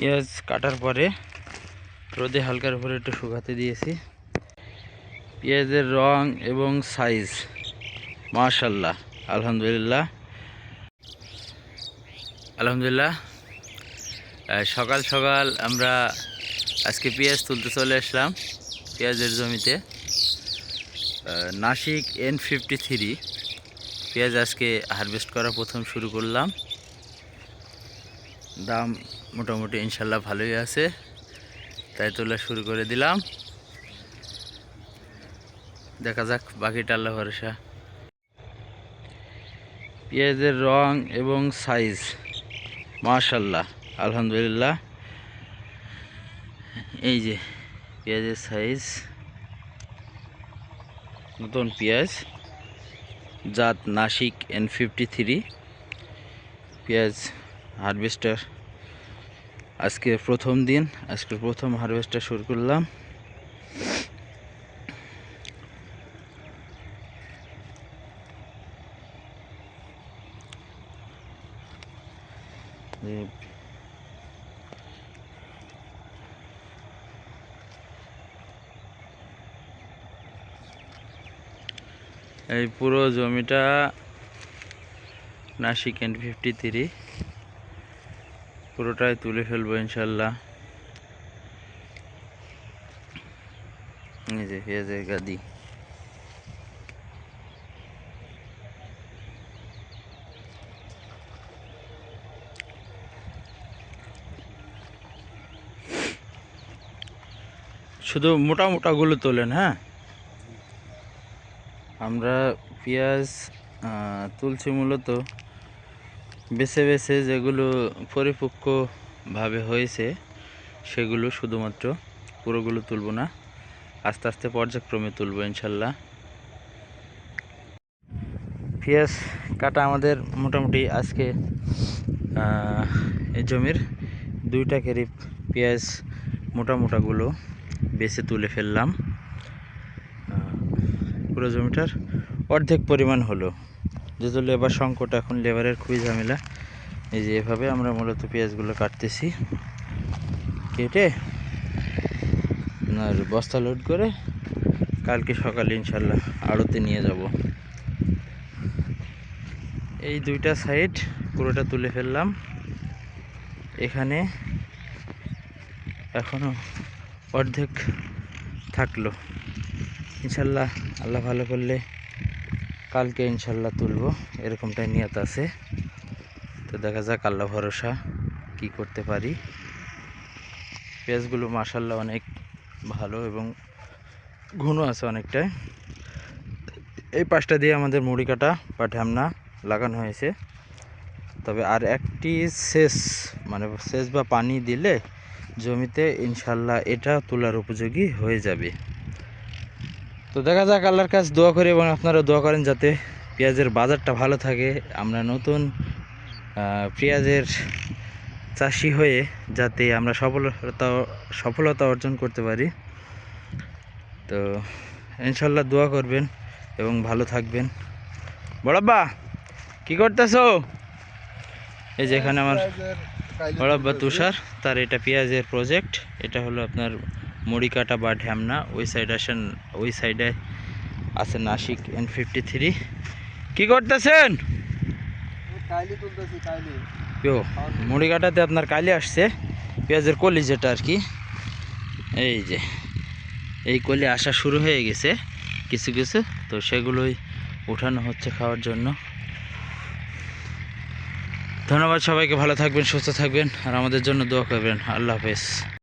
পেঁয়াজ কাটার পরে রোদে হালকার উপরে একটু শুকাতে দিয়েছি। পেঁয়াজের রং এবং সাইজ মাশাআল্লাহ, আলহামদুলিল্লাহ আলহামদুলিল্লাহ। সকাল সকাল আমরা আজকে পেঁয়াজ তুলতে চলে আসলাম পেঁয়াজের জমিতে। নাসিক N53 পেঁয়াজ আজকে হারভেস্ট করা প্রথম শুরু করলাম। দাম মোটামুটি ইনশাল্লাহ ভালোই আছে, তাই তোলা শুরু করে দিলাম। দেখা যাক বাকিটা আল্লাহ ভরসা। পেঁয়াজের রং এবং সাইজ মাশাআল্লাহ, আলহামদুলিল্লাহ। এই যে পেঁয়াজের সাইজ, নতুন পেঁয়াজ, জাত নাসিক N53 পেঁয়াজ হারভেস্টার। আজকে প্রথম দিন, আজকে প্রথম হারভেস্টার শুরু করলাম। এই পুরো জমিটা নাসিক N53, পুরোটাই তুলে ফেলবো ইনশাল্লাহ। এই যে পেঁয়াজের গাদি, শুধু মোটা মোটাগুলো তোলেন। হ্যাঁ, আমরা পেঁয়াজ তুলছি মূলত বেছে বেছে, যেগুলো পরিপক্কভাবে হয়েছে সেগুলো শুধুমাত্র, পুরোগুলো তুলব না, আস্তে আস্তে পর্যায়ক্রমে তুলব ইনশাল্লাহ। পেঁয়াজ কাটা আমাদের মোটামুটি আজকে এই জমির 2টা ক্যারি পেঁয়াজ মোটা মোটাগুলো বেছে তুলে ফেললাম। পুরো জমিটার অর্ধেক পরিমাণ হলো, যেহেতু লেবার সংকট, এখন লেবারের খুবই ঝামেলা। এই যে এভাবে আমরা মূলত পেঁয়াজগুলো কাটতেছি, কেটে আর বস্তা লোড করে কালকে সকালে ইনশাল্লাহ আড়তে নিয়ে যাব। এই 2টা সাইড পুরোটা তুলে ফেললাম। এখানে এখনো অর্ধেক থাকলো, ইনশাল্লাহ আল্লাহ ভালো করলে কালকে ইনশাল্লাহ তুলব, এরকমটাই নিয়ত আছে। তো দেখা যাক, আল্লাহ ভরসা কি করতে পারি। পেঁয়াজগুলো মাশাল্লাহ অনেক ভালো এবং ঘন আছে অনেকটাই। এই পাশটা দিয়ে আমাদের মুড়ি কাটা বা ঢ্যামনা লাগানো হয়েছে, তবে আর একটি সেচ বা পানি দিলে জমিতে ইনশাল্লাহ এটা তোলার উপযোগী হয়ে যাবে। তো দেখা যাক, আল্লাহর কাছে দোয়া করি এবং আপনারা দোয়া করেন যাতে পেঁয়াজের বাজারটা ভালো থাকে, আমরা নতুন পেঁয়াজের চাষি হয়ে যাতে আমরা সফলতা অর্জন করতে পারি। তো ইনশাল্লাহ দোয়া করবেন এবং ভালো থাকবেন। বড়াব্বা কি করতেছো? এই যে এখানে আমার বড়াব্বা তুষার, তার এটা পেঁয়াজের প্রজেক্ট। এটা হলো আপনার মুড়ি কাটা বা ঢ্যামনা। ওই সাইডে আছে নাসিক N53। কি করতেছেন? মুড়ি কাটাতে আপনার কালি আসছে, পেঁয়াজের কলি যেটা আর কি। এই যে এই কলি আসা শুরু হয়ে গেছে কিছু কিছু, তো সেগুলোই উঠানো হচ্ছে খাওয়ার জন্য। ধন্যবাদ সবাইকে, ভালো থাকবেন, সুস্থ থাকবেন, আর আমাদের জন্য দোয়া করবেন। আল্লাহ হাফেজ।